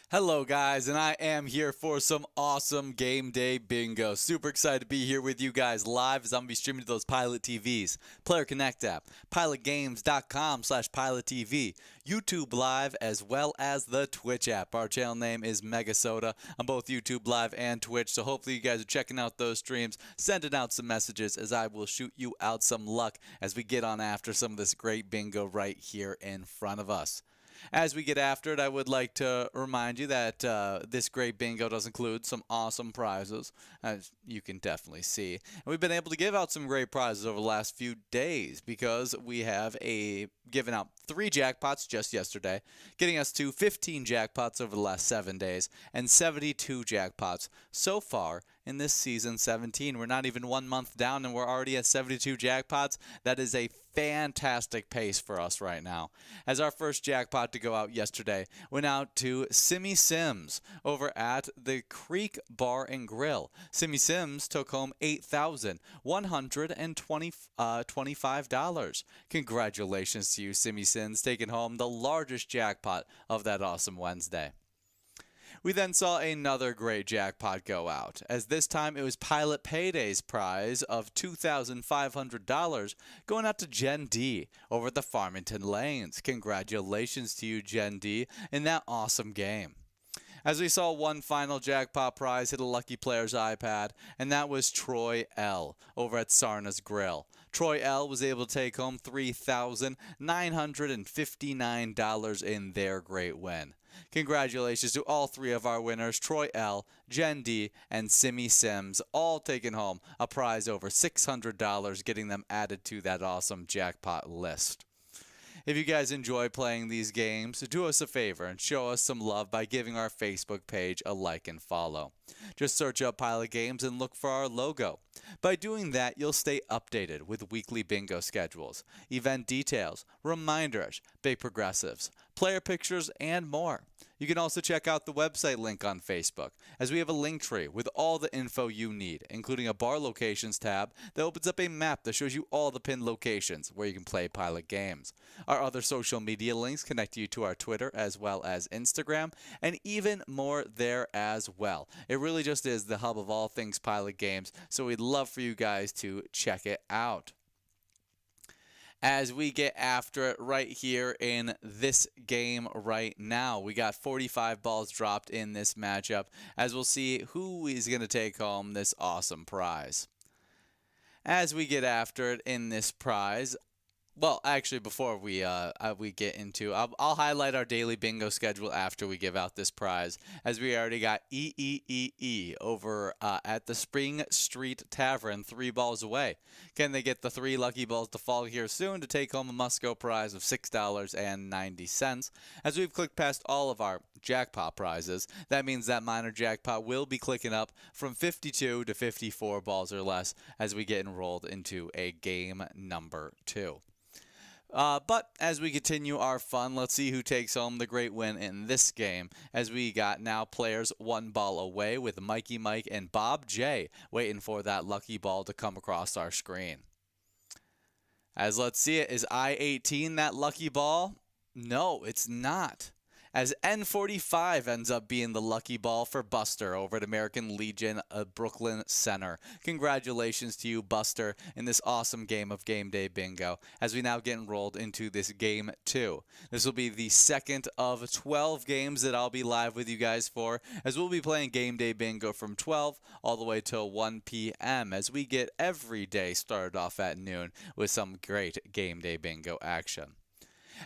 Hello guys, and I am here for some awesome game day bingo. Super excited to be here with you guys live as I'm going to be streaming to those Pilot TVs, Player Connect app, pilotgames.com/PilotTV, YouTube Live, as well as the Twitch app. Our channel name is MegaSota on both YouTube Live and Twitch, so hopefully you guys are checking out those streams, sending out some messages as I will shoot you out some luck as we get on after some of this great bingo right here in front of us. As we get after it, I would like to remind you that this great bingo does include some awesome prizes, as you can definitely see. And we've been able to give out some great prizes over the last few days because we have given out 3 jackpots just yesterday, getting us to 15 jackpots over the last 7 days, and 72 jackpots so far in this season 17. We're not even 1 month down and we're already at 72 jackpots. That is a fantastic pace for us right now. As our first jackpot to go out yesterday went out to Simmy Sims over at the Creek Bar and Grill. Simmy Sims took home $8,125. Congratulations to you, Simmy Sims, taking home the largest jackpot of that awesome Wednesday. We then saw another great jackpot go out, as this time it was Pilot Payday's prize of $2,500 going out to Jen D over at the Farmington Lanes. Congratulations to you, Jen D, in that awesome game. As we saw one final jackpot prize hit a lucky player's iPad, and that was Troy L over at Sarna's Grill. Troy L was able to take home $3,959 in their great win. Congratulations to all 3 of our winners, Troy L, Jen D, and Simmy Sims, all taking home a prize over $600, getting them added to that awesome jackpot list. If you guys enjoy playing these games, do us a favor and show us some love by giving our Facebook page a like and follow. Just search up Pilot Games and look for our logo. By doing that, you'll stay updated with weekly bingo schedules, event details, reminders, big progressives, player pictures, and more. You can also check out the website link on Facebook, as we have a link tree with all the info you need, including a bar locations tab that opens up a map that shows you all the pinned locations where you can play Pilot Games. Our other social media links connect you to our Twitter as well as Instagram, and even more there as well. It really just is the hub of all things Pilot Games, so we'd love for you guys to check it out. As we get after it right here in this game right now, we got 45 balls dropped in this matchup, as we'll see who is going to take home this awesome prize. As we get after it in this prize, well, actually, before we get into, I'll highlight our daily bingo schedule after we give out this prize, as we already got over at the Spring Street Tavern, 3 balls away. Can they get the 3 lucky balls to fall here soon to take home a must-go prize of $6.90? As we've clicked past all of our jackpot prizes, that means that minor jackpot will be clicking up from 52 to 54 balls or less as we get enrolled into a game number 2. But as we continue our fun, let's see who takes home the great win in this game, as we got now players 1 ball away with Mikey Mike and Bob J waiting for that lucky ball to come across our screen. As let's see it, is I-18 that lucky ball? No, it's not, as N45 ends up being the lucky ball for Buster over at American Legion of Brooklyn Center. Congratulations to you, Buster, in this awesome game of Game Day Bingo, as we now get enrolled into this Game 2. This will be the second of 12 games that I'll be live with you guys for, as we'll be playing Game Day Bingo from 12 all the way till 1 p.m., as we get every day started off at noon with some great Game Day Bingo action.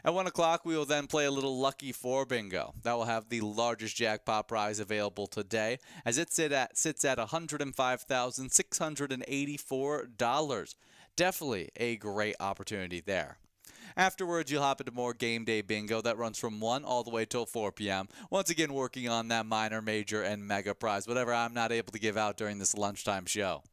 At 1 o'clock, we will then play a little Lucky 4 Bingo. That will have the largest jackpot prize available today, as it sits at $105,684. Definitely a great opportunity there. Afterwards, you'll hop into more Game Day Bingo that runs from 1 all the way till 4 p.m. Once again, working on that minor, major, and mega prize, whatever I'm not able to give out during this lunchtime show.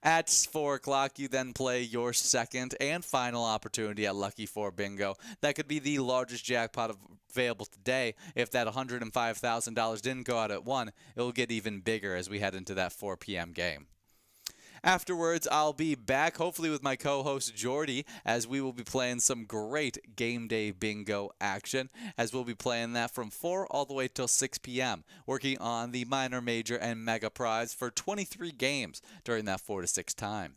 At 4 o'clock, you then play your second and final opportunity at Lucky 4 Bingo. That could be the largest jackpot available today. If that $105,000 didn't go out at 1, it will get even bigger as we head into that 4 p.m. game. Afterwards, I'll be back, hopefully with my co-host Jordy, as we will be playing some great game day bingo action, as we'll be playing that from 4 all the way till 6 p.m., working on the minor, major, and mega prize for 23 games during that 4 to 6 time.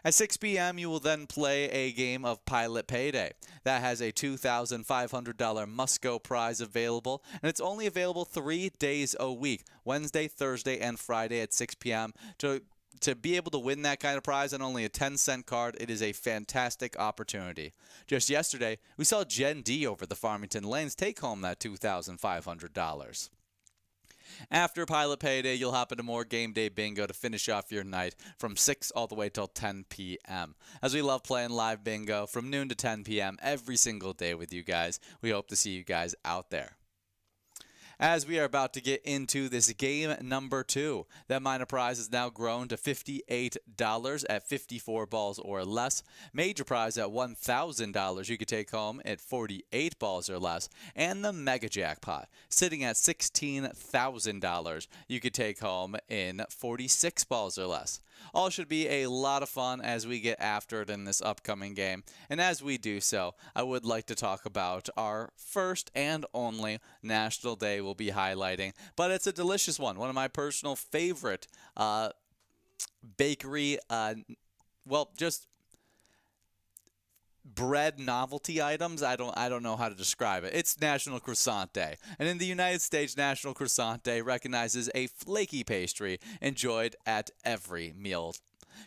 At 6 p.m., you will then play a game of Pilot Payday. That has a $2,500 must-go prize available, and it's only available 3 days a week, Wednesday, Thursday, and Friday at 6 p.m. To be able to win that kind of prize on only a 10-cent card, it is a fantastic opportunity. Just yesterday, we saw Jen D over the Farmington Lanes take home that $2,500. After Pilot Payday, you'll hop into more Game Day Bingo to finish off your night from 6 all the way till 10 p.m. As we love playing live bingo from noon to 10 p.m. every single day with you guys. We hope to see you guys out there. As we are about to get into this game number 2, that minor prize has now grown to $58 at 54 balls or less. Major prize at $1,000 you could take home at 48 balls or less. And the mega jackpot sitting at $16,000 you could take home in 46 balls or less. All should be a lot of fun as we get after it in this upcoming game. And as we do so, I would like to talk about our first and only National Day we'll be highlighting. But it's a delicious one of my personal favorite bakery, just bread novelty items. I don't know how to describe it. It's National Croissant Day. And in the United States, National Croissant Day recognizes a flaky pastry enjoyed at every meal.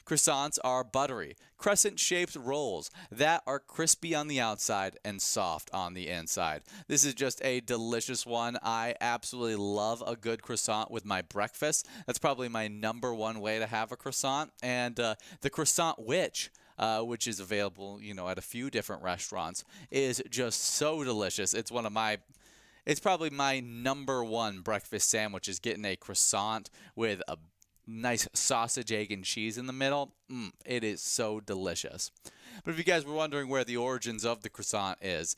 Croissants are buttery, crescent-shaped rolls that are crispy on the outside and soft on the inside. This is just a delicious one. I absolutely love a good croissant with my breakfast. That's probably my number one way to have a croissant. And the Croissant Witch, which is available, at a few different restaurants, is just so delicious. It's probably my number one breakfast sandwich is getting a croissant with a nice sausage, egg, and cheese in the middle. It is so delicious. But if you guys were wondering where the origins of the croissant it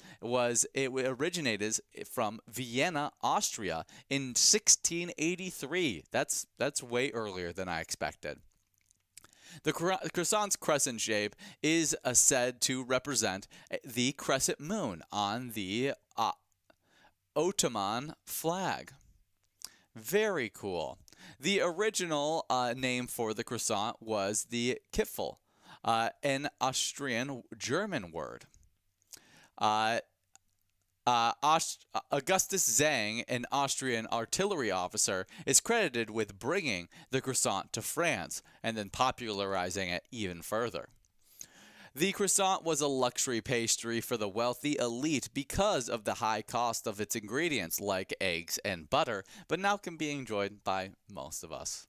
originated from Vienna, Austria in 1683. That's way earlier than I expected. The croissant's crescent shape is said to represent the crescent moon on the Ottoman flag. Very cool. The original name for the croissant was the Kipfel, an Austrian-German word. Augustus Zang, an Austrian artillery officer, is credited with bringing the croissant to France and then popularizing it even further. The croissant was a luxury pastry for the wealthy elite because of the high cost of its ingredients like eggs and butter, but now can be enjoyed by most of us.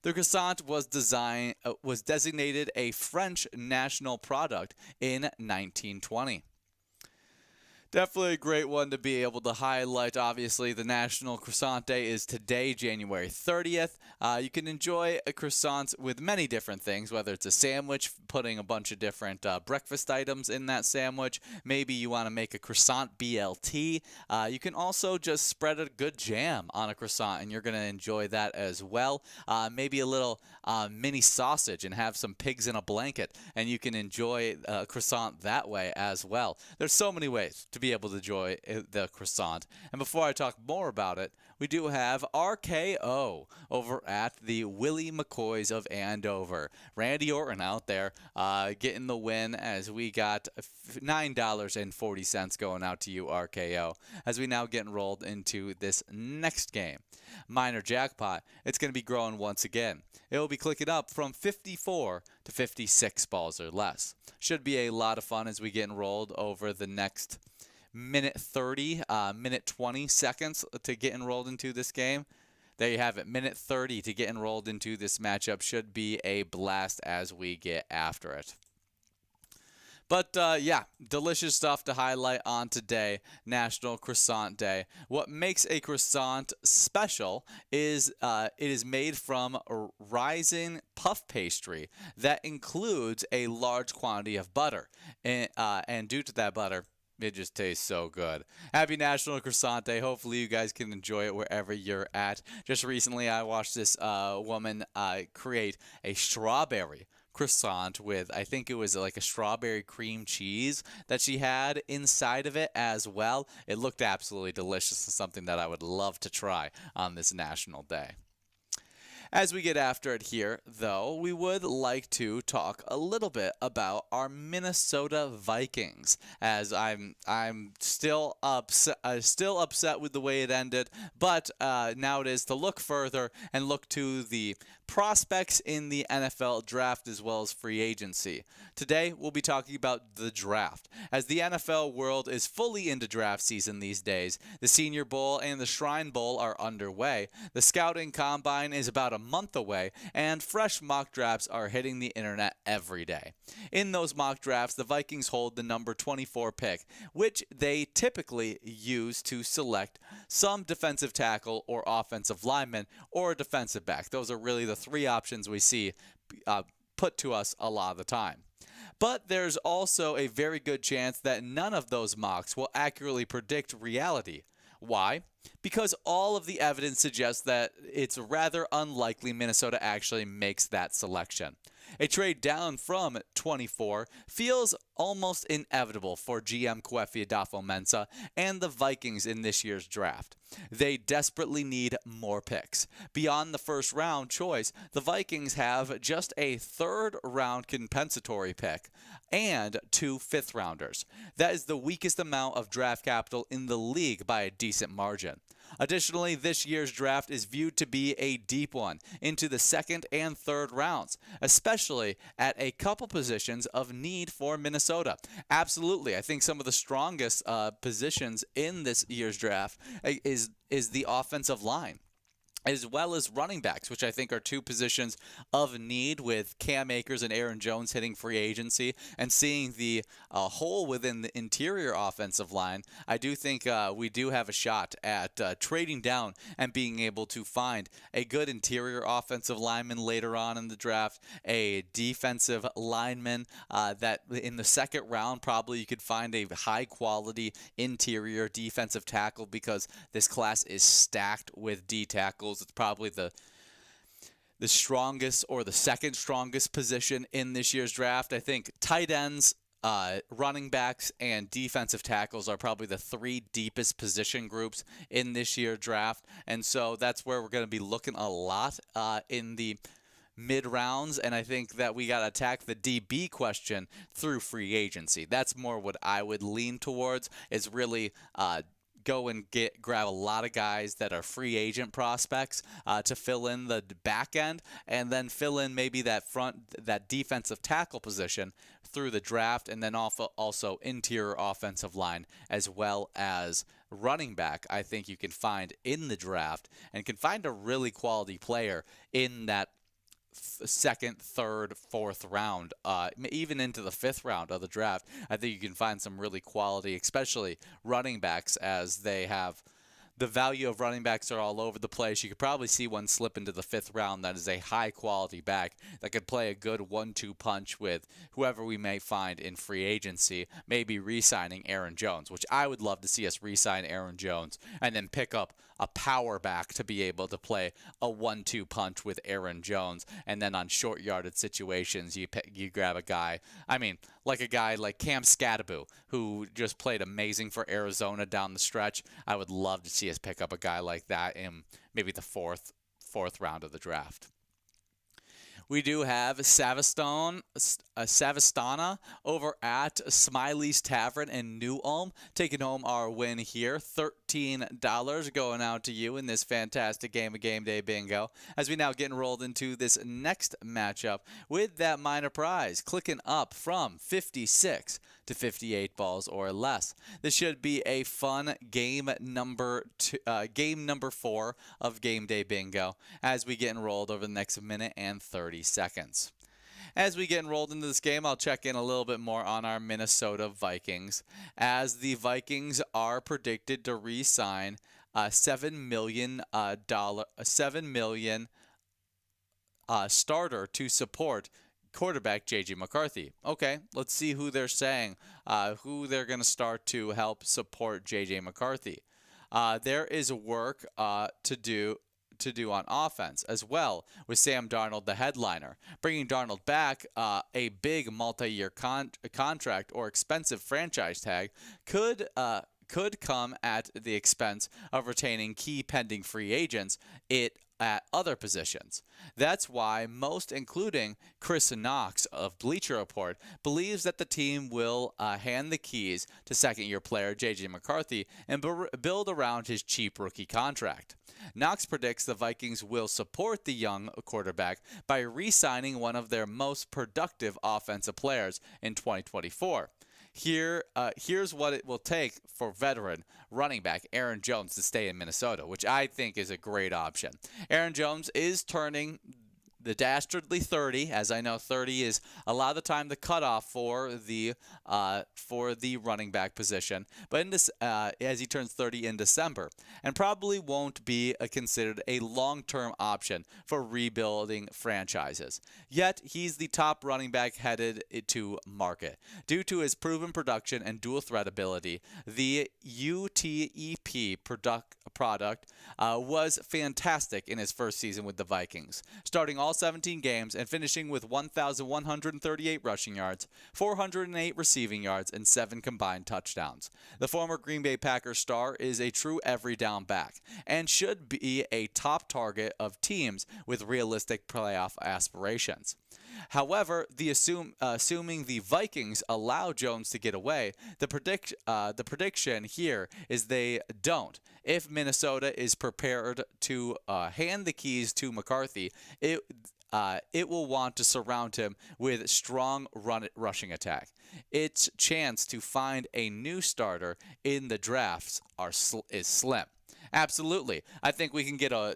The croissant was designated a French national product in 1920. Definitely a great one to be able to highlight. Obviously, the National Croissant Day is today, January 30th. You can enjoy a croissant with many different things, whether it's a sandwich, putting a bunch of different breakfast items in that sandwich. Maybe you want to make a croissant BLT. You can also just spread a good jam on a croissant, and you're going to enjoy that as well. Maybe a little mini sausage and have some pigs in a blanket, and you can enjoy a croissant that way as well. There's so many ways to be able to enjoy the croissant. And before I talk more about it, we do have RKO over at the Willie McCoys of Andover. Randy Orton out there getting the win as we got $9.40 going out to you, RKO, as we now get enrolled into this next game. Minor jackpot, it's going to be growing once again. It will be clicking up from 54 to 56 balls or less. Should be a lot of fun as we get enrolled over the next minute 30, minute 20 seconds to get enrolled into this game. There you have it, minute 30 to get enrolled into this matchup. Should be a blast as we get after it. But yeah, delicious stuff to highlight on today, National Croissant Day. What makes a croissant special is it is made from rising puff pastry that includes a large quantity of butter. And due to that butter, It just tastes so good. Happy National Croissant Day. Hopefully, you guys can enjoy it wherever you're at. Just recently, I watched this woman create a strawberry croissant with, I think it was like a strawberry cream cheese that she had inside of it as well. It looked absolutely delicious and something that I would love to try on this National Day. As we get after it here, though, we would like to talk a little bit about our Minnesota Vikings, as I'm still upset with the way it ended, but now it is to look further and look to the prospects in the NFL draft as well as free agency. Today, we'll be talking about the draft. As the NFL world is fully into draft season these days, the Senior Bowl and the Shrine Bowl are underway. The Scouting Combine is about a month away, and fresh mock drafts are hitting the internet every day. In those mock drafts, the Vikings hold the number 24 pick, which they typically use to select some defensive tackle or offensive lineman or a defensive back. Those are really the three options we see put to us a lot of the time. But there's also a very good chance that none of those mocks will accurately predict reality. Why? Because all of the evidence suggests that it's rather unlikely Minnesota actually makes that selection. A trade down from 24 feels almost inevitable for GM Kwefi Adofo-Mensah and the Vikings in this year's draft. They desperately need more picks. Beyond the first round choice, the Vikings have just a third round compensatory pick and 2 fifth-rounders. That is the weakest amount of draft capital in the league by a decent margin. Additionally, this year's draft is viewed to be a deep one into the second and third rounds, especially at a couple positions of need for Minnesota. Absolutely, I think some of the strongest positions in this year's draft is the offensive line, as well as running backs, which I think are two positions of need, with Cam Akers and Aaron Jones hitting free agency and seeing the hole within the interior offensive line. I do think we do have a shot at trading down and being able to find a good interior offensive lineman later on in the draft, a defensive lineman that in the second round probably you could find a high-quality interior defensive tackle, because this class is stacked with D tackles. It's probably the strongest or the second strongest position in this year's draft. I think tight ends, running backs, and defensive tackles are probably the 3 deepest position groups in this year's draft. And so that's where we're going to be looking a lot in the mid-rounds, and I think that we got to attack the DB question through free agency. That's more what I would lean towards, is really go and grab a lot of guys that are free agent prospects to fill in the back end, and then fill in maybe that defensive tackle position through the draft, and then also interior offensive line as well as running back. I think you can find in the draft and can find a really quality player in that second, third, fourth round, even into the fifth round of the draft. I think you can find some really quality, especially running backs, as they have the value of running backs are all over the place. You could probably see one slip into the fifth round that is a high-quality back that could play a good 1-2 punch with whoever we may find in free agency, maybe re-signing Aaron Jones, which I would love to see us re-sign Aaron Jones and then pick up a power back to be able to play a 1-2 punch with Aaron Jones. And then on short yarded situations, you grab a guy, like a guy like Cam Skattebo, who just played amazing for Arizona down the stretch. I would love to see us pick up a guy like that in maybe the fourth round of the draft. We do have Savastana over at Smiley's Tavern in New Ulm, taking home our win here. $13 going out to you in this fantastic game of Game Day Bingo, as we now get enrolled into this next matchup with that minor prize, clicking up from 56 to 58 balls or less. This should be a fun game number 4 of Game Day Bingo as we get enrolled over the next minute and 30 seconds. As we get enrolled into this game, I'll check in a little bit more on our Minnesota Vikings, as the Vikings are predicted to re-sign a $7 million starter to support quarterback J.J. McCarthy. Okay, let's see who they're saying, who they're going to start to help support J.J. McCarthy. There is work to do on offense as well, with Sam Darnold the headliner. Bringing Darnold back, a big multi-year contract or expensive franchise tag could come at the expense of retaining key pending free agents at other positions. That's why most, including Chris Knox of Bleacher Report, believes that the team will hand the keys to second-year player J.J. McCarthy and build around his cheap rookie contract. Knox predicts the Vikings will support the young quarterback by re-signing one of their most productive offensive players in 2024. Here's what it will take for veteran running back Aaron Jones to stay in Minnesota, which I think is a great option. Aaron Jones is turning the dastardly 30, as I know 30 is a lot of the time the cutoff for the running back position, but as he turns 30 in December, and probably won't be considered a long-term option for rebuilding franchises. Yet he's the top running back headed to market due to his proven production and dual threat ability. The UTEP product was fantastic in his first season with the Vikings, starting all 17 games and finishing with 1,138 rushing yards, 408 receiving yards, and 7 combined touchdowns. The former Green Bay Packers star is a true every down back and should be a top target of teams with realistic playoff aspirations. However, assuming the Vikings allow Jones to get away, the prediction here is they don't. If Minnesota is prepared to hand the keys to McCarthy, it will want to surround him with strong rushing attack. Its chance to find a new starter in the drafts is slim. Absolutely. I think we can get a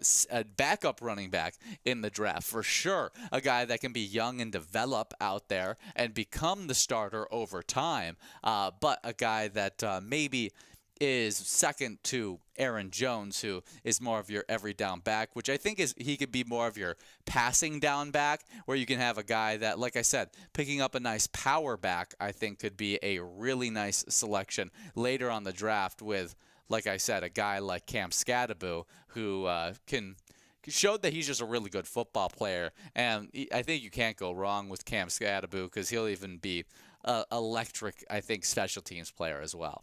backup running back in the draft for sure. A guy that can be young and develop out there and become the starter over time. But a guy that maybe is second to Aaron Jones, who is more of your every down back, which I think he could be more of your passing down back, where you can have a guy that, like I said, picking up a nice power back, I think could be a really nice selection later on the draft with, like I said, a guy like Cam Scatterbo, who showed that he's just a really good football player. And I think you can't go wrong with Cam Scatterbo because he'll even be electric, I think, special teams player as well.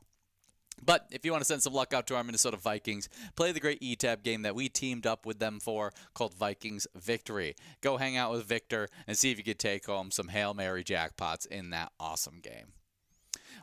But if you want to send some luck out to our Minnesota Vikings, play the great ETAB game that we teamed up with them for called Vikings Victory. Go hang out with Victor and see if you could take home some Hail Mary jackpots in that awesome game.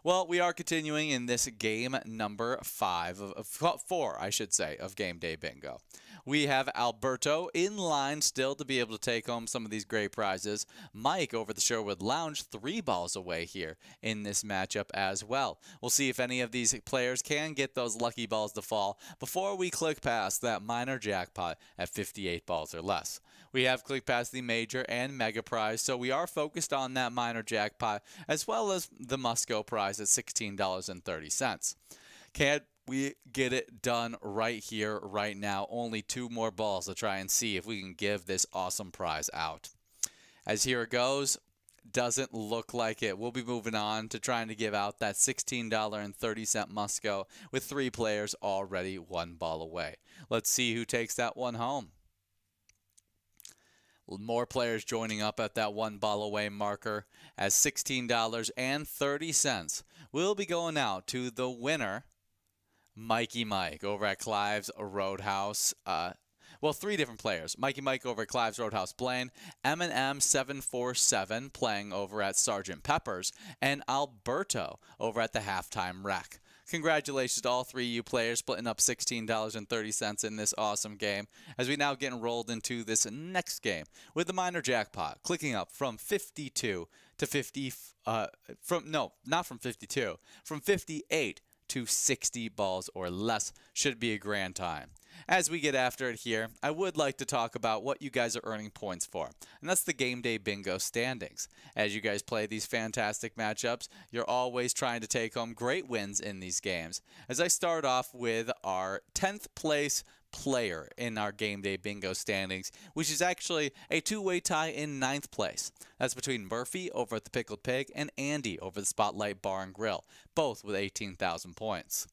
Well, we are continuing in this game number 4, I should say, of Game Day Bingo. We have Alberto in line still to be able to take home some of these great prizes. Mike over the Sherwood Lounge 3 balls away here in this matchup as well. We'll see if any of these players can get those lucky balls to fall before we click past that minor jackpot at 58 balls or less. We have clicked past the major and mega prize, so we are focused on that minor jackpot as well as the must-go prize at $16.30. Can we get it done right here, right now? Only 2 more balls to try and see if we can give this awesome prize out. As here it goes, doesn't look like it. We'll be moving on to trying to give out that $16.30 must-go with 3 players already 1 ball away. Let's see who takes that one home. More players joining up at that 1 ball away marker as $16.30 will be going out to the winner, Mikey Mike over at Clive's Roadhouse. 3 different players. Mikey Mike over at Clive's Roadhouse Blaine, M&M747 playing over at Sergeant Pepper's, and Alberto over at the Halftime Wreck. Congratulations to all 3 of you players splitting up $16.30 in this awesome game as we now get enrolled into this next game with the minor jackpot clicking up from 52 to 50 from 58 to 60 balls or less. Should be a grand time. As we get after it here, I would like to talk about what you guys are earning points for, and that's the Game Day Bingo standings. As you guys play these fantastic matchups, you're always trying to take home great wins in these games. As I start off with our 10th place player in our game day bingo standings, which is actually a two-way tie in 9th place. That's between Murphy over at the Pickled Pig and Andy over the Spotlight Bar and Grill, both with 18,000 points.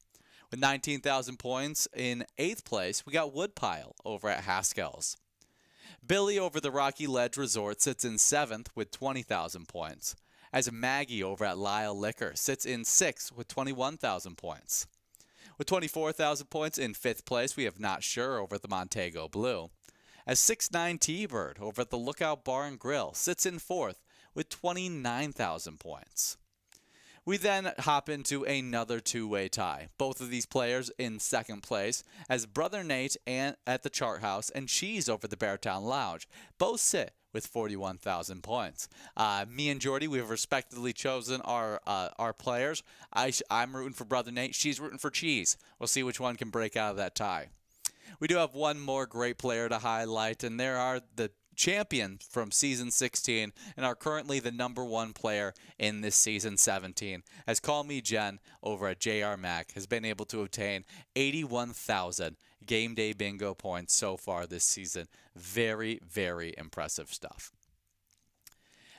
With 19,000 points in 8th place, we got Woodpile over at Haskell's. Billy over the Rocky Ledge Resort sits in 7th with 20,000 points, as Maggie over at Lyle Liquor sits in 6th with 21,000 points. With 24,000 points in 5th place, we have Not Sure over at the Montego Blue, as 6'9" T-Bird over at the Lookout Bar and Grill sits in 4th with 29,000 points. We then hop into another two-way tie. Both of these players in 2nd place, as Brother Nate at the Chart House and Cheese over the Beartown Lounge both sit with 41,000 points. Me and Jordy, we have respectively chosen our players. I'm rooting for Brother Nate. She's rooting for Cheese. We'll see which one can break out of that tie. We do have one more great player to highlight, and there are the champion from season 16 and are currently the #1 player in this season 17, as Call Me Jen over at JR Mac has been able to obtain 81,000 game day bingo points so far this season. Very, very impressive stuff.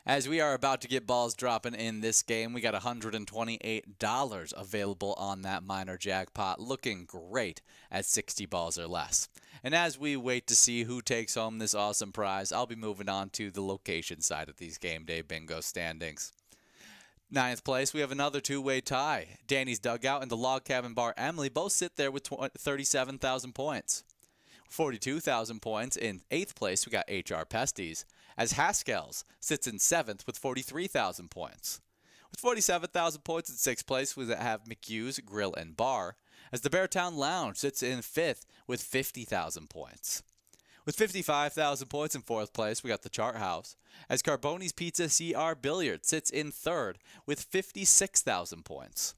As we are about to get balls dropping in this game, we got $128 available on that minor jackpot, looking great at 60 balls or less. And as we wait to see who takes home this awesome prize, I'll be moving on to the location side of these game day bingo standings. 9th place, we have another two-way tie. Danny's Dugout and the Log Cabin Bar Emily both sit there with 37,000 points. 42,000 points in 8th place, we got HR Pesties, as Haskell's sits in 7th with 43,000 points. With 47,000 points in 6th place, we have McHugh's Grill and Bar, as the Beartown Lounge sits in 5th with 50,000 points. With 55,000 points in 4th place, we got the Chart House, as Carboni's Pizza CR Billiard sits in 3rd with 56,000 points.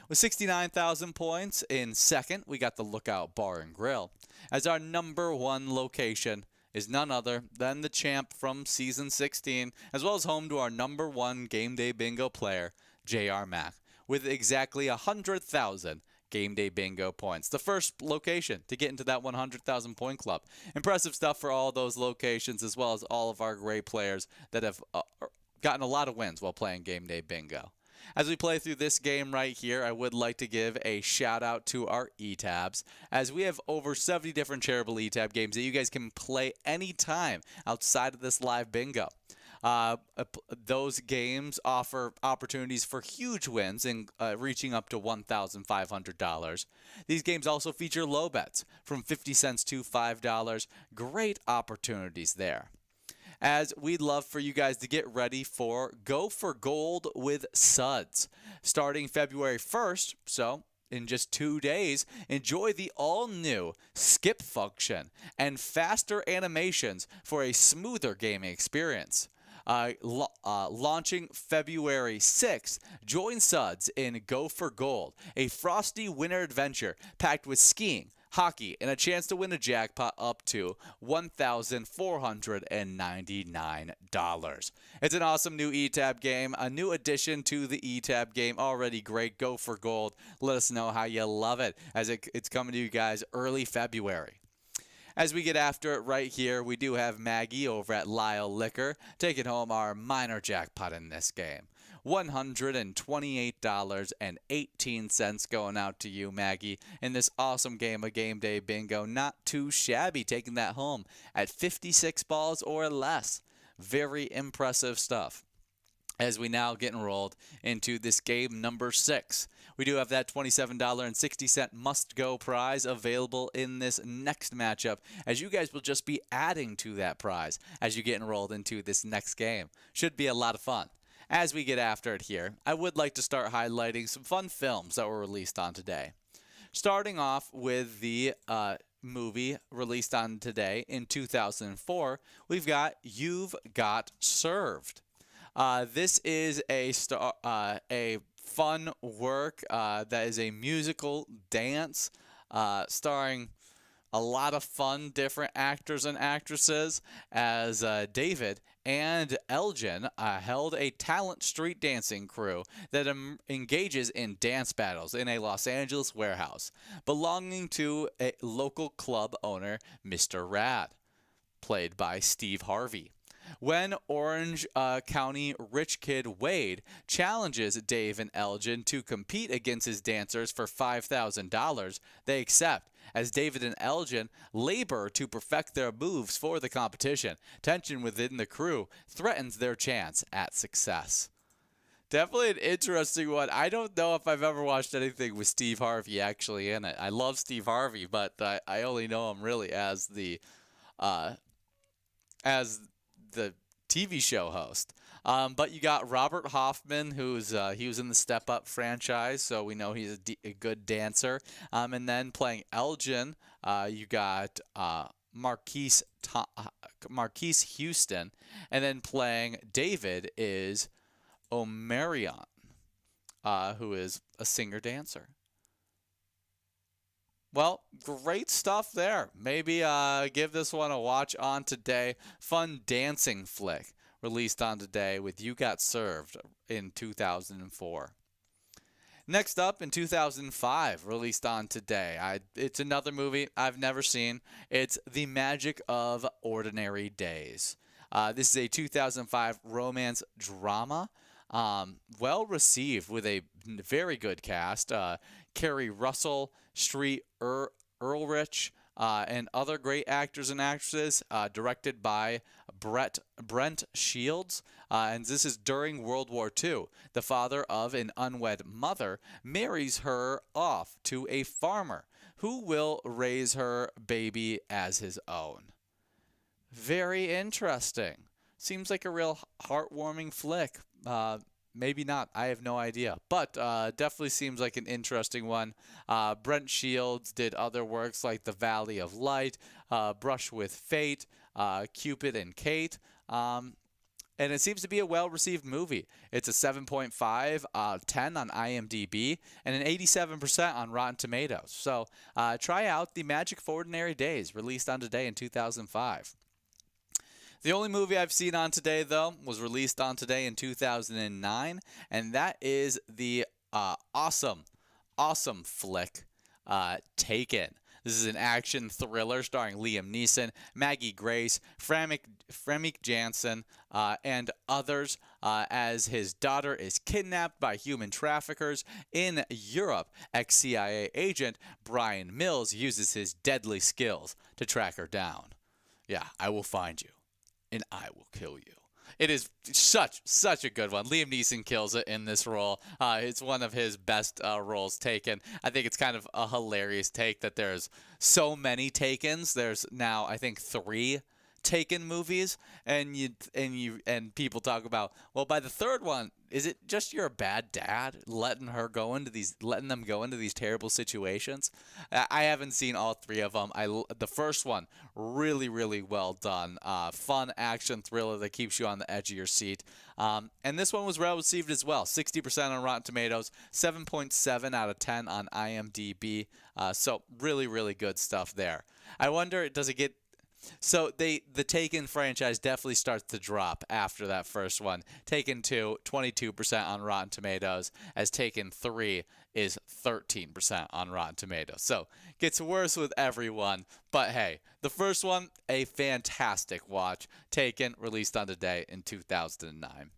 With 69,000 points in 2nd, we got the Lookout Bar and Grill, as our #1 location is none other than the champ from season 16, as well as home to our #1 game day bingo player, JR Mac, with exactly 100,000 game day bingo points. The first location to get into that 100,000 point club. Impressive stuff for all those locations, as well as all of our great players that have gotten a lot of wins while playing game day bingo. As we play through this game right here, I would like to give a shout out to our eTabs, as we have over 70 different Charitable eTab games that you guys can play anytime outside of this live bingo. Those games offer opportunities for huge wins in reaching up to $1,500. These games also feature low bets from 50 cents to $5. Great opportunities there. As we'd love for you guys to get ready for Go for Gold with Suds. Starting February 1st, so in just 2 days, enjoy the all-new skip function and faster animations for a smoother gaming experience. Launching February 6th, join Suds in Go for Gold, a frosty winter adventure packed with skiing, hockey, and a chance to win a jackpot up to $1,499. It's an awesome new eTab game, a new addition to the eTab game. Already great. Go for Gold. Let us know how you love it, as it's coming to you guys early February. As we get after it right here, we do have Maggie over at Lyle Liquor taking home our minor jackpot in this game. $128.18 going out to you, Maggie, in this awesome game of Game Day Bingo. Not too shabby, taking that home at 56 balls or less. Very impressive stuff. As we now get enrolled into this game number 6. We do have that $27.60 must-go prize available in this next matchup, as you guys will just be adding to that prize as you get enrolled into this next game. Should be a lot of fun. As we get after it here, I would like to start highlighting some fun films that were released on today. Starting off with the movie released on today in 2004, we've got You've Got Served. This is a fun work that is a musical dance starring a lot of fun, different actors and actresses as David and Elgin held a talent street dancing crew that engages in dance battles in a Los Angeles warehouse belonging to a local club owner, Mr. Rad, played by Steve Harvey. When Orange County rich kid Wade challenges Dave and Elgin to compete against his dancers for $5,000, they accept, as David and Elgin labor to perfect their moves for the competition. Tension within the crew threatens their chance at success. Definitely an interesting one. I don't know if I've ever watched anything with Steve Harvey actually in it. I love Steve Harvey, but I only know him really as the TV show host. But you got Robert Hoffman, he was in the Step Up franchise, so we know he's a good dancer. And then playing Elgin, you got Marquise Houston, and then playing David is Omarion, who is a singer-dancer. Well, great stuff there. Maybe give this one a watch on today. Fun dancing flick released on today with You Got Served in 2004. Next up in 2005, released on today. It's another movie I've never seen. It's The Magic of Ordinary Days. This is a 2005 romance drama. Well received with a very good cast. Kerry Russell, Street Earlrich, and other great actors and actresses, directed by Brent Shields. And this is during World War II. The father of an unwed mother marries her off to a farmer who will raise her baby as his own. Very interesting. Seems like a real heartwarming flick. Maybe not. I have no idea. But definitely seems like an interesting one. Brent Shields did other works like The Valley of Light, Brush with Fate, Cupid and Kate. And it seems to be a well-received movie. It's a 7.5 10 on IMDb and an 87% on Rotten Tomatoes. So try out The Magic of Ordinary Days, released on today in 2005. The only movie I've seen on today, though, was released on today in 2009, and that is the awesome flick, Taken. This is an action thriller starring Liam Neeson, Maggie Grace, Fremick Jansen, and others as his daughter is kidnapped by human traffickers in Europe. Ex-CIA agent Brian Mills uses his deadly skills to track her down. Yeah, I will find you, and I will kill you. It is such a good one. Liam Neeson kills it in this role. It's one of his best roles Taken. I think it's kind of a hilarious take that there's so many Takens. There's now, I think, 3 Taken movies, and people talk about, well, by the third one, is it just you're a bad dad letting them go into these terrible situations? I haven't seen all 3 of them. The first one, really well done. Fun action thriller that keeps you on the edge of your seat. And this one was well received as well. 60% on Rotten Tomatoes, 7.7 out of 10 on IMDb. So really good stuff there. I wonder, does it get... So the Taken franchise definitely starts to drop after that first one. Taken 2, 22% on Rotten Tomatoes, as Taken 3 is 13% on Rotten Tomatoes. So gets worse with everyone. But hey, the first one, a fantastic watch. Taken, released on today in 2009.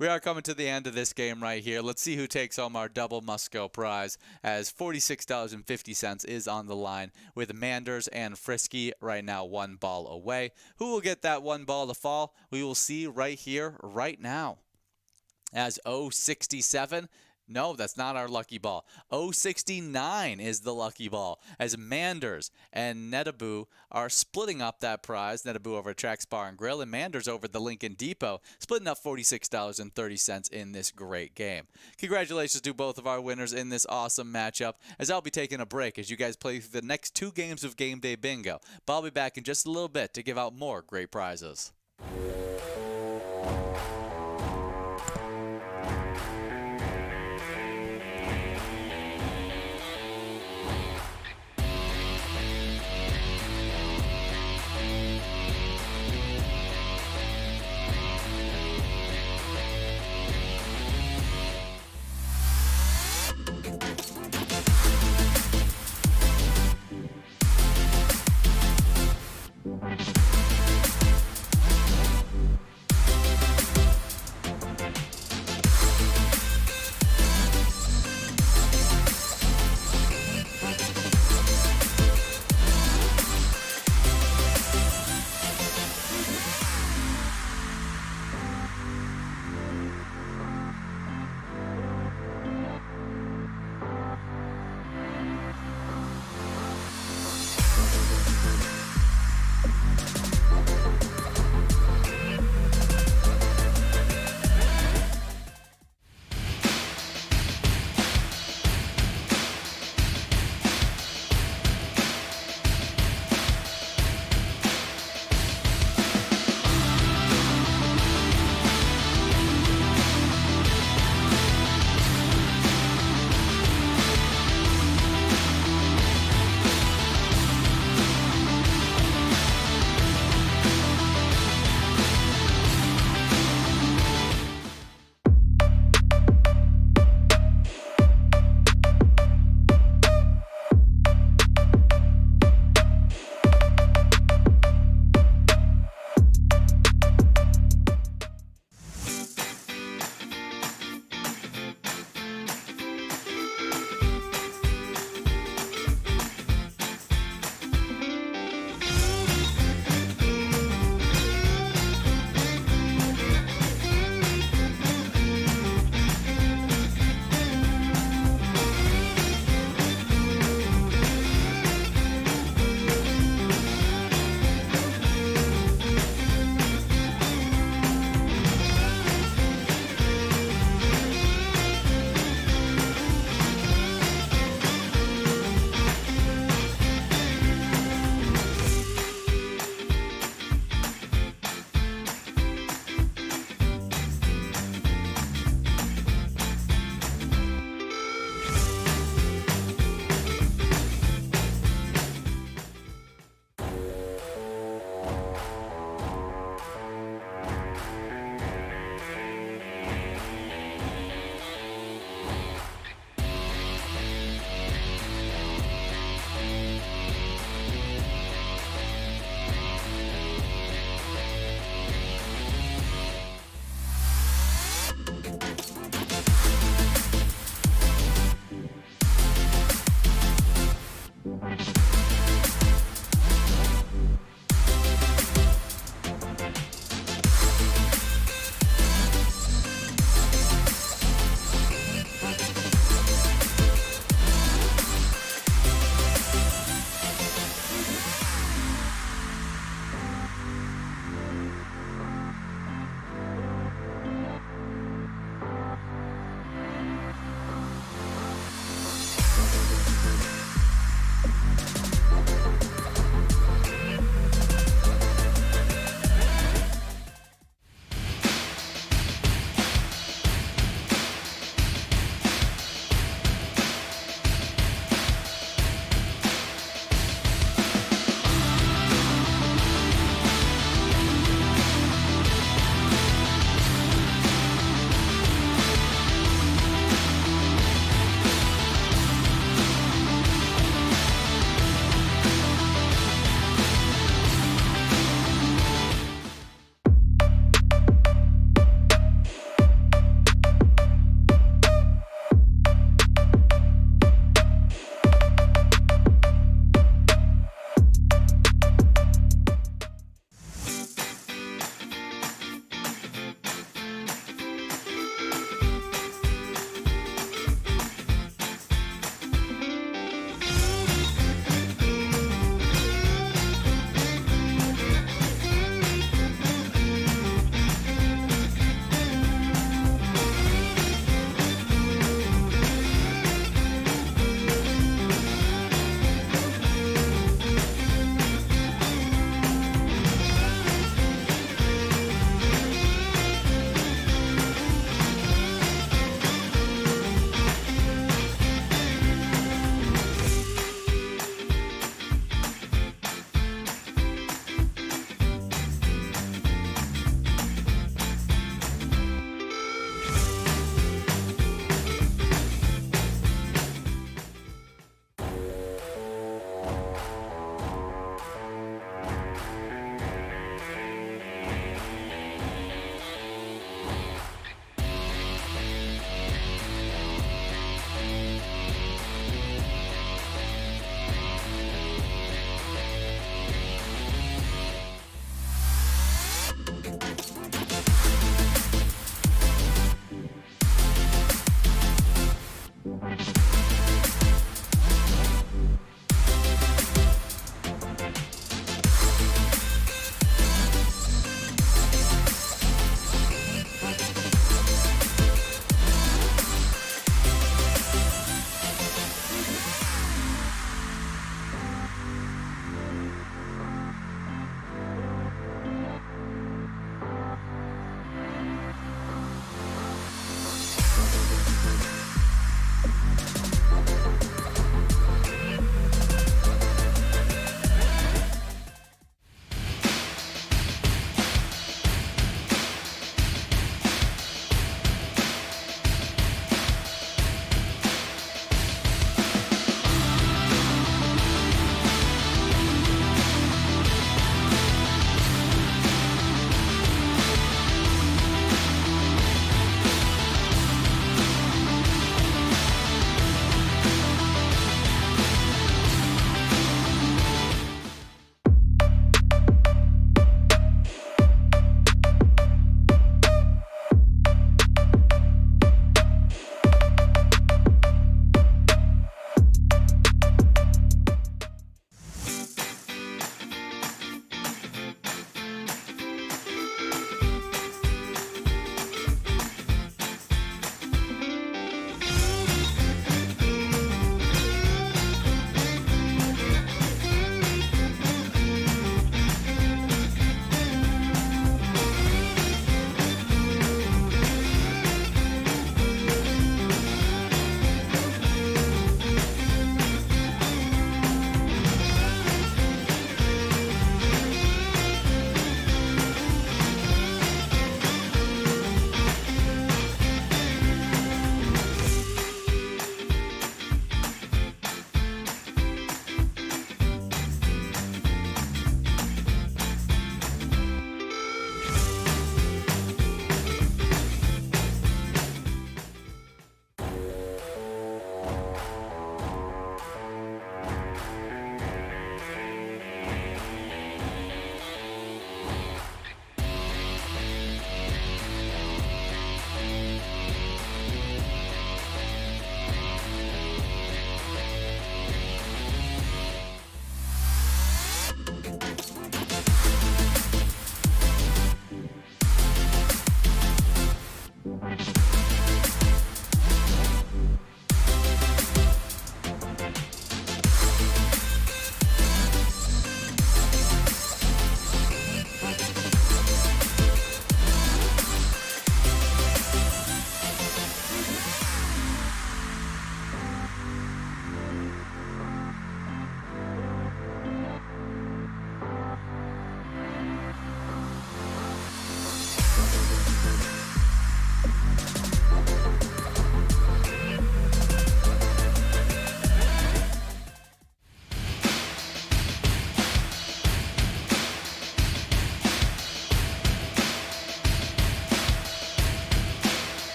We are coming to the end of this game right here. Let's see who takes home our double Musco prize, as $46.50 is on the line with Manders and Frisky right now 1 ball away. Who will get that 1 ball to fall? We will see right here, right now. As 067, no, that's not our lucky ball. 069 is the lucky ball, as Manders and Netabu are splitting up that prize. Netabu over at Trax Bar and Grill, and Manders over at the Lincoln Depot, splitting up $46.30 in this great game. Congratulations to both of our winners in this awesome matchup, as I'll be taking a break as you guys play the next 2 games of Game Day Bingo. But I'll be back in just a little bit to give out more great prizes.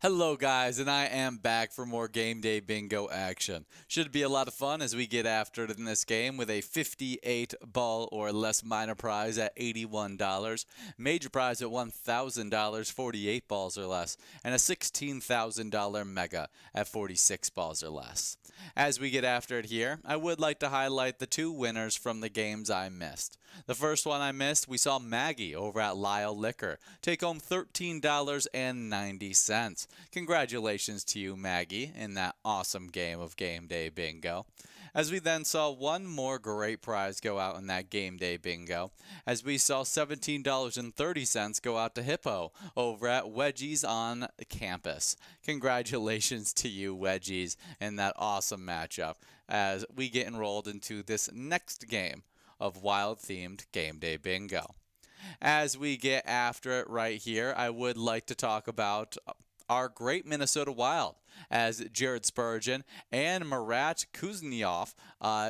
Hello guys, and I am back for more Game Day Bingo action. Should be a lot of fun as we get after it in this game with a 58 ball or less minor prize at $81, major prize at $1,000, 48 balls or less, and a $16,000 mega at 46 balls or less. As we get after it here, I would like to highlight the two winners from the games I missed. The first one I missed, we saw Maggie over at Lyle Liquor take home $13.90. Congratulations to you, Maggie, in that awesome game of Game Day Bingo. As we then saw one more great prize go out in that Game Day Bingo, as we saw $17.30 go out to Hippo over at Wedgies on campus. Congratulations to you, Wedgies, in that awesome matchup as we get enrolled into this next game of wild-themed Game Day Bingo. As we get after it right here, I would like to talk about our great Minnesota Wild, as Jared Spurgeon and Marat Kuzniov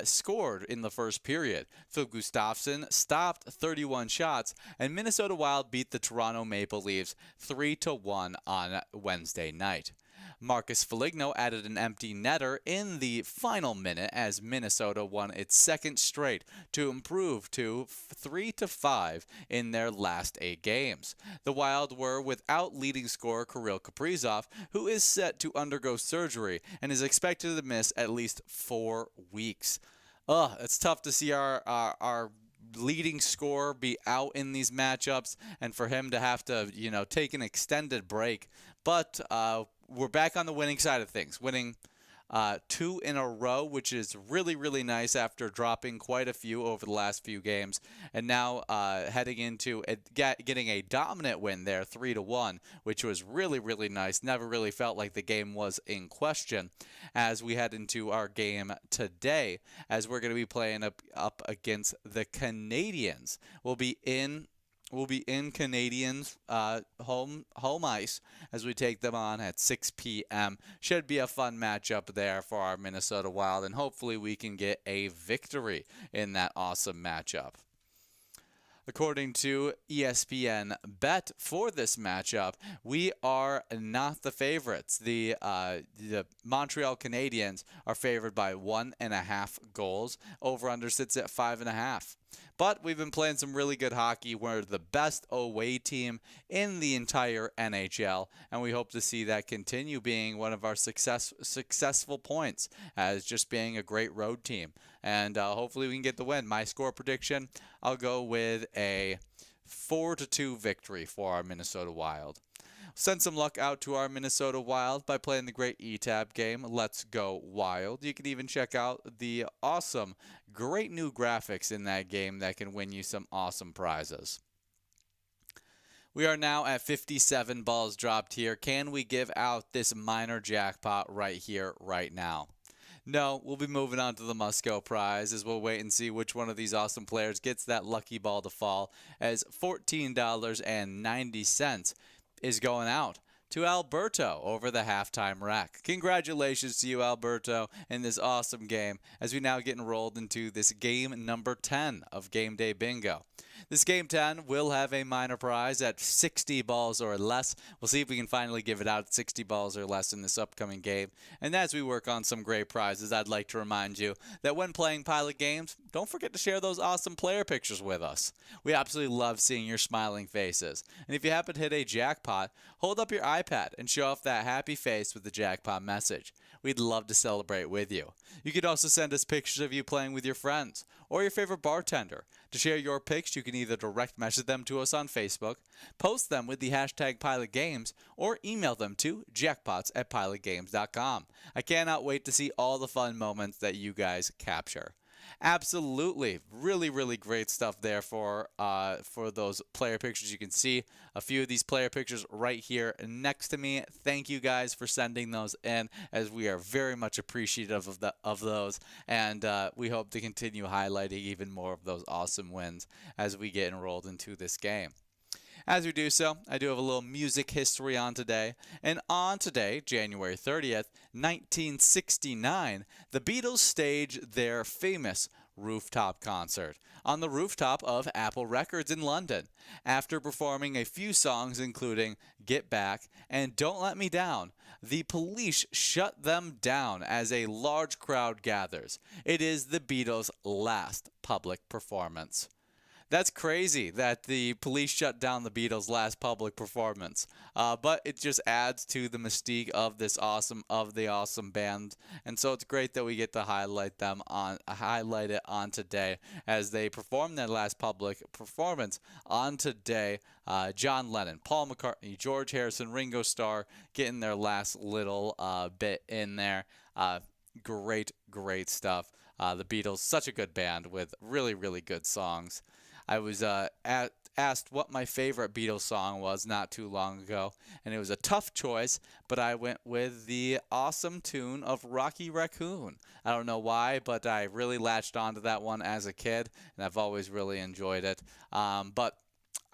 scored in the first period. Phil Gustafsson stopped 31 shots, and Minnesota Wild beat the Toronto Maple Leafs 3-1 on Wednesday night. Marcus Foligno added an empty netter in the final minute as Minnesota won its second straight to improve to 3-5 in their last 8 games. The Wild were without leading scorer Kirill Kaprizov, who is set to undergo surgery and is expected to miss at least 4 weeks. It's tough to see our leading scorer be out in these matchups and for him to have to, take an extended break. But we're back on the winning side of things, winning 2 in a row, which is really, really nice after dropping quite a few over the last few games. And now heading into getting a dominant win there, 3-1, which was really, really nice. Never really felt like the game was in question as we head into our game today, as we're going to be playing up against the Canadiens. We'll be in Canadiens' home ice as we take them on at 6 p.m. Should be a fun matchup there for our Minnesota Wild, and hopefully we can get a victory in that awesome matchup. According to ESPN Bet for this matchup, we are not the favorites. The Montreal Canadiens are favored by 1.5 goals. Over-under sits at 5.5. But we've been playing some really good hockey. We're the best away team in the entire NHL, and we hope to see that continue being one of our successful points as just being a great road team. And hopefully we can get the win. My score prediction, I'll go with a 4-2 victory for our Minnesota Wild. Send some luck out to our Minnesota Wild by playing the great eTab game, Let's Go Wild. You can even check out the awesome, great new graphics in that game that can win you some awesome prizes. We are now at 57 balls dropped here. Can we give out this minor jackpot right here, right now? No, we'll be moving on to the Musco prize as we'll wait and see which one of these awesome players gets that lucky ball to fall, as $14.90 is going out to Alberto over the halftime rack. Congratulations to you, Alberto, in this awesome game as we now get enrolled into this game number 10 of Game Day Bingo. This game 10 will have a minor prize at 60 balls or less. We'll see if we can finally give it out at 60 balls or less in this upcoming game. And as we work on some great prizes, I'd like to remind you that when playing Pilot Games, don't forget to share those awesome player pictures with us. We absolutely love seeing your smiling faces. And if you happen to hit a jackpot, hold up your iPad and show off that happy face with the jackpot message. We'd love to celebrate with you. You could also send us pictures of you playing with your friends or your favorite bartender. To share your pics, you can either direct message them to us on Facebook, post them with the hashtag PilotGames, or email them to jackpots@pilotgames.com. I cannot wait to see all the fun moments that you guys capture. Absolutely. Really, really great stuff there for those player pictures. You can see a few of these player pictures right here next to me. Thank you guys for sending those in, as we are very much appreciative of those. And we hope to continue highlighting even more of those awesome wins as we get enrolled into this game. As we do so, I do have a little music history on today. And on today, January 30th, 1969, the Beatles staged their famous rooftop concert on the rooftop of Apple Records in London. After performing a few songs including Get Back and Don't Let Me Down, the police shut them down as a large crowd gathers. It is the Beatles' last public performance. That's crazy that the police shut down the Beatles' last public performance. But it just adds to the mystique of the awesome band. And so it's great that we get to highlight it on today as they perform their last public performance on today. John Lennon, Paul McCartney, George Harrison, Ringo Starr getting their last little bit in there. Great stuff. The Beatles, such a good band with really, really good songs. I was asked what my favorite Beatles song was not too long ago, and it was a tough choice, but I went with the awesome tune of Rocky Raccoon. I don't know why, but I really latched onto that one as a kid, and I've always really enjoyed it. But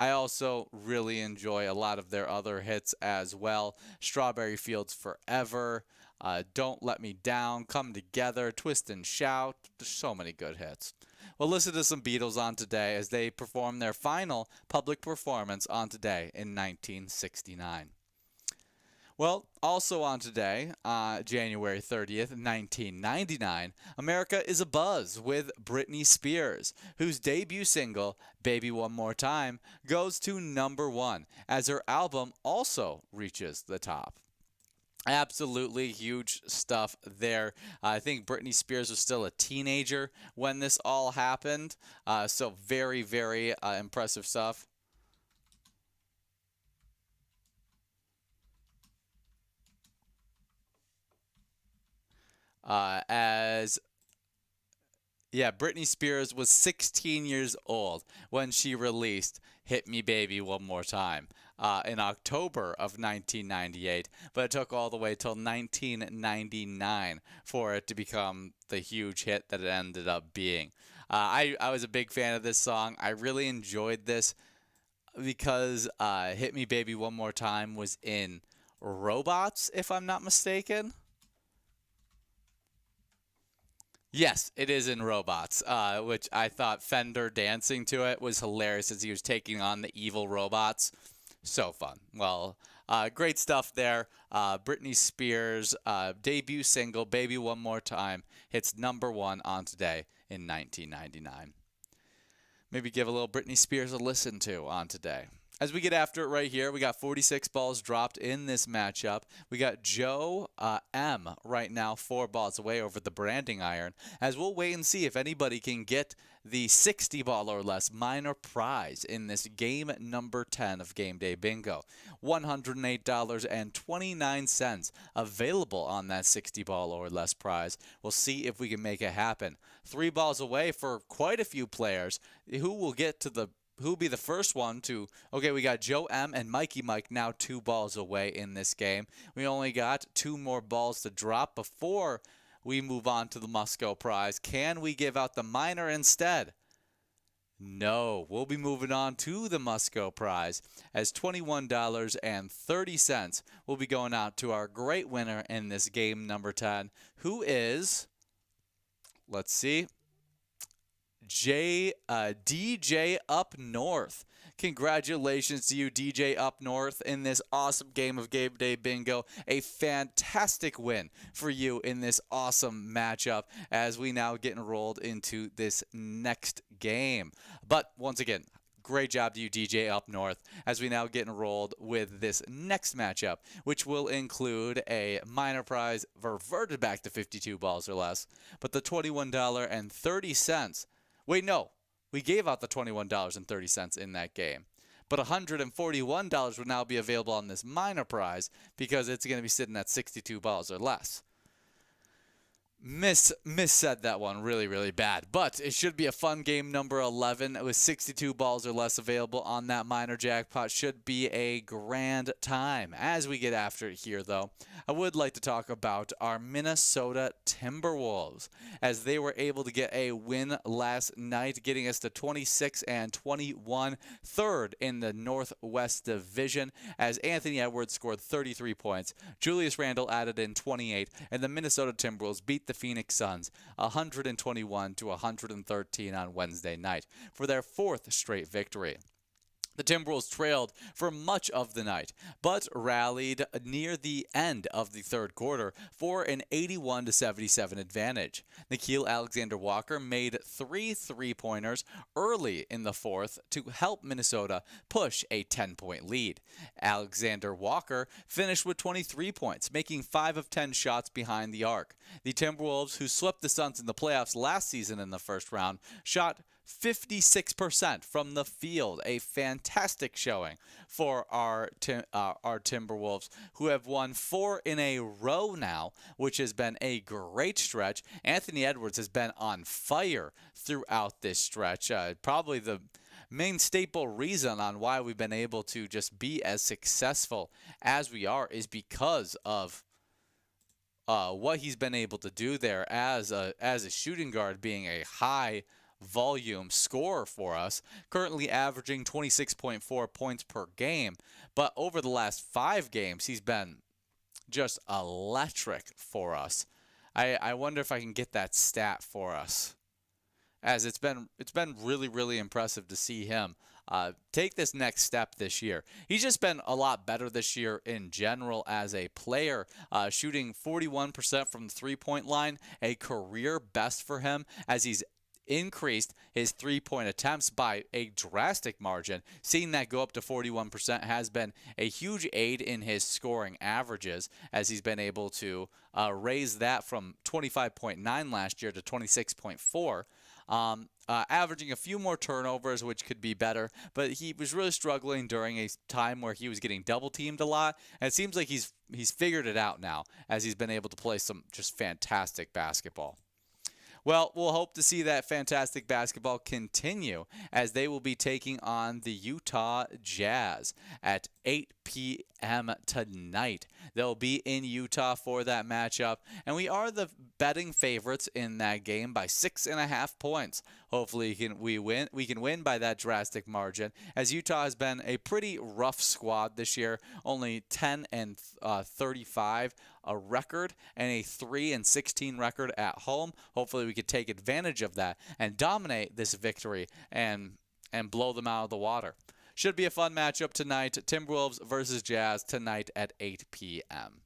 I also really enjoy a lot of their other hits as well. Strawberry Fields Forever, Don't Let Me Down, Come Together, Twist and Shout. There's so many good hits. Well, listen to some Beatles on today as they perform their final public performance on today in 1969. Well, also on today, January 30th, 1999, America is abuzz with Britney Spears, whose debut single, Baby One More Time, goes to #1 as her album also reaches the top. Absolutely huge stuff there. I think Britney Spears was still a teenager when this all happened. So very impressive stuff. Britney Spears was 16 years old when she released Hit Me Baby One More Time in October of 1998, but it took all the way till 1999 for it to become the huge hit that it ended up being. I was a big fan of this song. I really enjoyed this because Hit Me Baby One More Time was in Robots, if I'm not mistaken. Yes, it is in Robots, which I thought Fender dancing to it was hilarious as he was taking on the evil robots. So fun. Well, great stuff there. Britney Spears' debut single, Baby One More Time, hits #1 on today in 1999. Maybe give a little Britney Spears a listen to on today. As we get after it right here, we got 46 balls dropped in this matchup. We got Joe M right now 4 balls away over the branding iron, as we'll wait and see if anybody can get the 60 ball or less minor prize in this game number 10 of Game Day Bingo. $108.29 available on that 60 ball or less prize. We'll see if we can make it happen. 3 balls away for quite a few players. Who will be the first one to... Okay, we got Joe M and Mikey Mike now 2 balls away in this game. We only got 2 more balls to drop before we move on to the Musco prize. Can we give out the minor instead? No, we'll be moving on to the Musco prize as $21.30 will be going out to our great winner in this game number 10, who is... Let's see... DJ Up North. Congratulations to you, DJ Up North, in this awesome game of Game Day Bingo. A fantastic win for you in this awesome matchup as we now get enrolled into this next game. But once again, great job to you, DJ Up North, as we now get enrolled with this next matchup, which will include a minor prize reverted back to 52 balls or less, but the $21.30. Wait, no. We gave out the $21.30 in that game. But $141 would now be available on this minor prize because it's going to be sitting at 62 balls or less. Said that one really bad, but it should be a fun game number 11 with 62 balls or less available on that minor jackpot. Should be a grand time. As we get after it here, though, I would like to talk about our Minnesota Timberwolves as they were able to get a win last night, getting us to 26-21, third in the Northwest Division as Anthony Edwards scored 33 points. Julius Randle added in 28, and the Minnesota Timberwolves beat the Phoenix Suns 121-113 on Wednesday night for their fourth straight victory. The Timberwolves trailed for much of the night, but rallied near the end of the third quarter for an 81-77 advantage. Nickeil Alexander-Walker made 3 three-pointers early in the fourth to help Minnesota push a 10-point lead. Alexander-Walker finished with 23 points, making 5 of 10 shots behind the arc. The Timberwolves, who swept the Suns in the playoffs last season in the first round, shot 56% from the field, a fantastic showing for our Timberwolves, who have won 4 in a row now, which has been a great stretch. Anthony Edwards has been on fire throughout this stretch. Probably the main staple reason on why we've been able to just be as successful as we are is because of what he's been able to do there as a shooting guard, being a high volume scorer for us, currently averaging 26.4 points per game. But over the last 5 games, he's been just electric for us. I wonder if I can get that stat for us, as it's been really, really impressive to see him take this next step this year. He's just been a lot better this year in general as a player, shooting 41% from the three-point line, a career best for him, as he's increased his three-point attempts by a drastic margin. Seeing that go up to 41% has been a huge aid in his scoring averages, as he's been able to raise that from 25.9 last year to 26.4. Averaging a few more turnovers, which could be better, but he was really struggling during a time where he was getting double-teamed a lot, and it seems like he's figured it out now, as he's been able to play some just fantastic basketball. Well, we'll hope to see that fantastic basketball continue, as they will be taking on the Utah Jazz at 8 p.m. tonight. They'll be in Utah for that matchup, and we are the betting favorites in that game by 6.5 points. Hopefully we can win by that drastic margin, as Utah has been a pretty rough squad this year, only 10-35 a record and a 3-16 record at home. Hopefully we could take advantage of that and dominate this victory and blow them out of the water. Should be a fun matchup tonight. Timberwolves versus Jazz tonight at 8 p.m.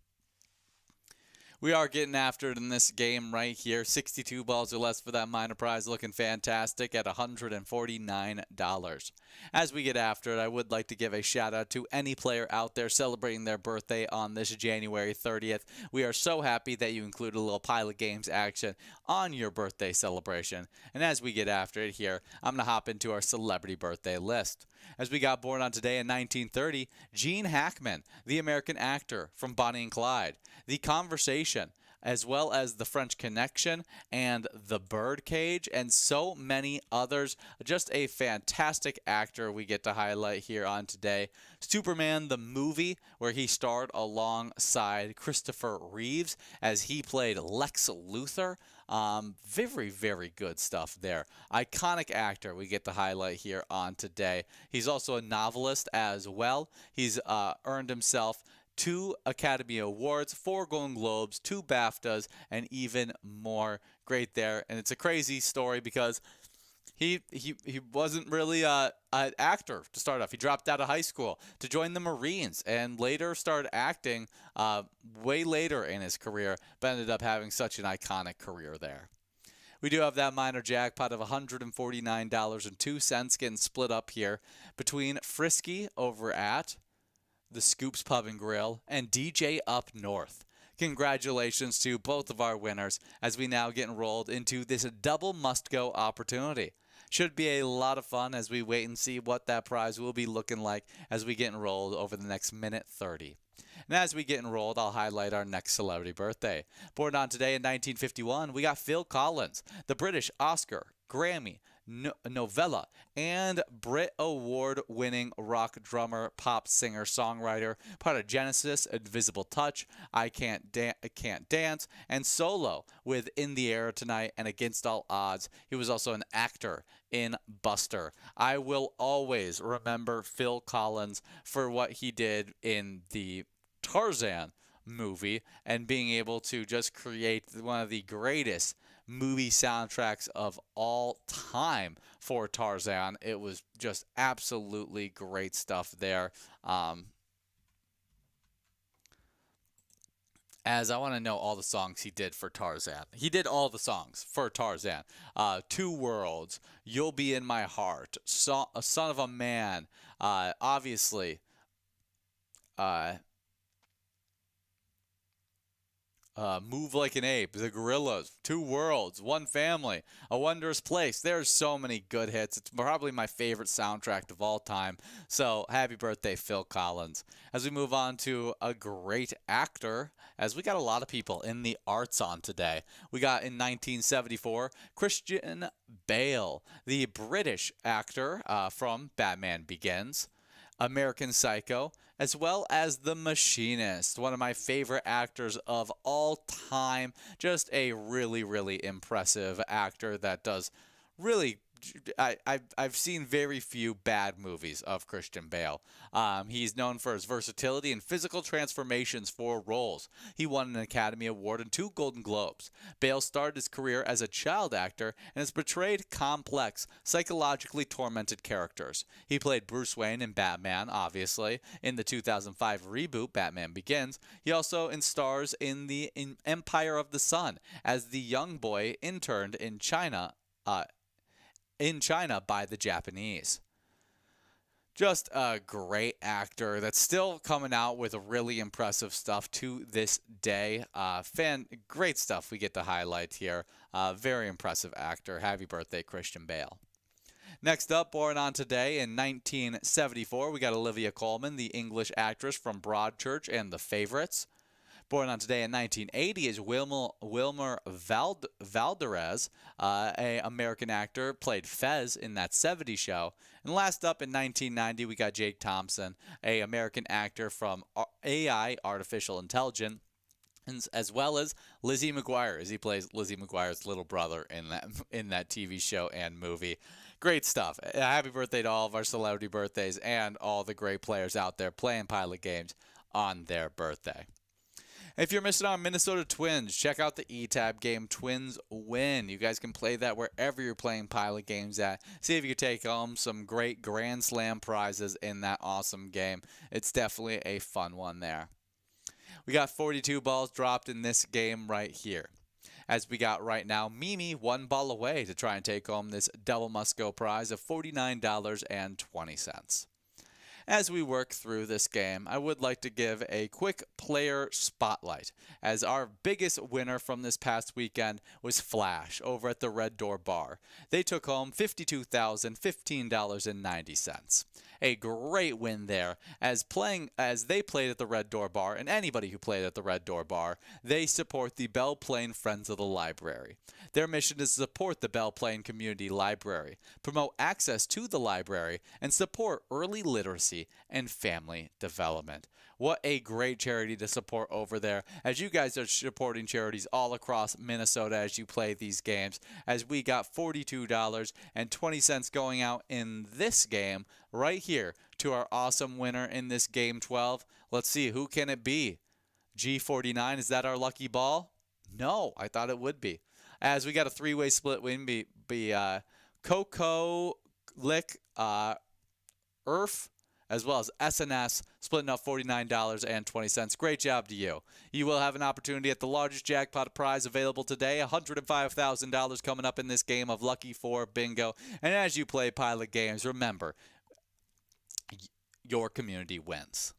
We are getting after it in this game right here. 62 balls or less for that minor prize, looking fantastic at $149. As we get after it, I would like to give a shout out to any player out there celebrating their birthday on this January 30th. We are so happy that you include a little Pilot Games action on your birthday celebration. And as we get after it here, I'm going to hop into our celebrity birthday list. As we got born on today in 1930, Gene Hackman, the American actor from Bonnie and Clyde, The Conversation, as well as The French Connection and The Birdcage, and so many others. Just a fantastic actor we get to highlight here on today. Superman the movie, where he starred alongside Christopher Reeves as he played Lex Luthor. Very, very good stuff there. Iconic actor we get to highlight here on today. He's also a novelist as well. He's earned himself 2 Academy Awards, 4 Golden Globes, 2 BAFTAs, and even more. Great there. And it's a crazy story because he wasn't really an actor to start off. He dropped out of high school to join the Marines and later started acting way later in his career, but ended up having such an iconic career there. We do have that minor jackpot of $149.02 getting split up here between Frisky over at the Scoops Pub and Grill and DJ Up North. Congratulations to both of our winners, as we now get enrolled into this double must-go opportunity. Should be a lot of fun as we wait and see what that prize will be looking like as we get enrolled over the next minute 30. And as we get enrolled, I'll highlight our next celebrity birthday. Born on today in 1951, we got Phil Collins, the British Oscar, Grammy, Novella, and Brit Award-winning rock drummer, pop singer, songwriter, part of Genesis, Invisible Touch, I Can't Dance, and solo with In the Air Tonight and Against All Odds. He was also an actor in Buster. I will always remember Phil Collins for what he did in the Tarzan movie and being able to just create one of the greatest movie soundtracks of all time for Tarzan. It was just absolutely great stuff there. As I want to know all the songs he did for Tarzan. He did all the songs for Tarzan. Two Worlds, You'll Be in My Heart, A Son of a Man, obviously. Move Like an Ape, The Gorillas, Two Worlds, One Family, A Wondrous Place. There's so many good hits. It's probably my favorite soundtrack of all time. So happy birthday, Phil Collins. As we move on to a great actor, as we got a lot of people in the arts on today. We got in 1974, Christian Bale, the British actor from Batman Begins, American Psycho, as well as The Machinist, one of my favorite actors of all time. Just a really, really impressive actor that does really. I've seen very few bad movies of Christian Bale. He's known for his versatility and physical transformations for roles. He won an Academy Award and 2 Golden Globes. Bale started his career as a child actor and has portrayed complex, psychologically tormented characters. He played Bruce Wayne in Batman, obviously, in the 2005 reboot Batman Begins. He also stars in Empire of the Sun as the young boy interned in China by the Japanese. Just a great actor that's still coming out with really impressive stuff to this day. Great stuff we get to highlight here. Very impressive actor. Happy birthday, Christian Bale. Next up, born on today in 1974, we got Olivia Colman, the English actress from Broadchurch and The Favorites. Born on today in 1980 is Wilmer Valderez, an American actor, played Fez in That 70s Show. And last up in 1990, we got Jake Thompson, an American actor from AI, Artificial Intelligence, as well as Lizzie McGuire, as he plays Lizzie McGuire's little brother in that TV show and movie. Great stuff. Happy birthday to all of our celebrity birthdays and all the great players out there playing Pilot games on their birthday. If you're missing out on Minnesota Twins, check out the E-Tab game Twins Win. You guys can play that wherever you're playing Pilot games at. See if you can take home some great Grand Slam prizes in that awesome game. It's definitely a fun one there. We got 42 balls dropped in this game right here. As we got right now, Mimi 1 ball away to try and take home this double must-go prize of $49.20. As we work through this game, I would like to give a quick player spotlight, as our biggest winner from this past weekend was Flash over at the Red Door Bar. They took home $52,015.90. A great win there, as they played at the Red Door Bar, and anybody who played at the Red Door Bar, they support the Belle Plaine Friends of the Library. Their mission is to support the Belle Plaine Community Library, promote access to the library, and support early literacy and family development. What a great charity to support over there, as you guys are supporting charities all across Minnesota as you play these games, as we got $42.20 going out in this game right here to our awesome winner in this game 12. Let's see, who can it be? G49, is that our lucky ball? No, I thought it would be. As we got a 3-way split win, Coco, Lick, Earth, as well as SNS, splitting up $49.20. Great job to you. You will have an opportunity at the largest jackpot prize available today, $105,000 coming up in this game of Lucky 4 Bingo. And as you play Pilot games, remember, your community wins.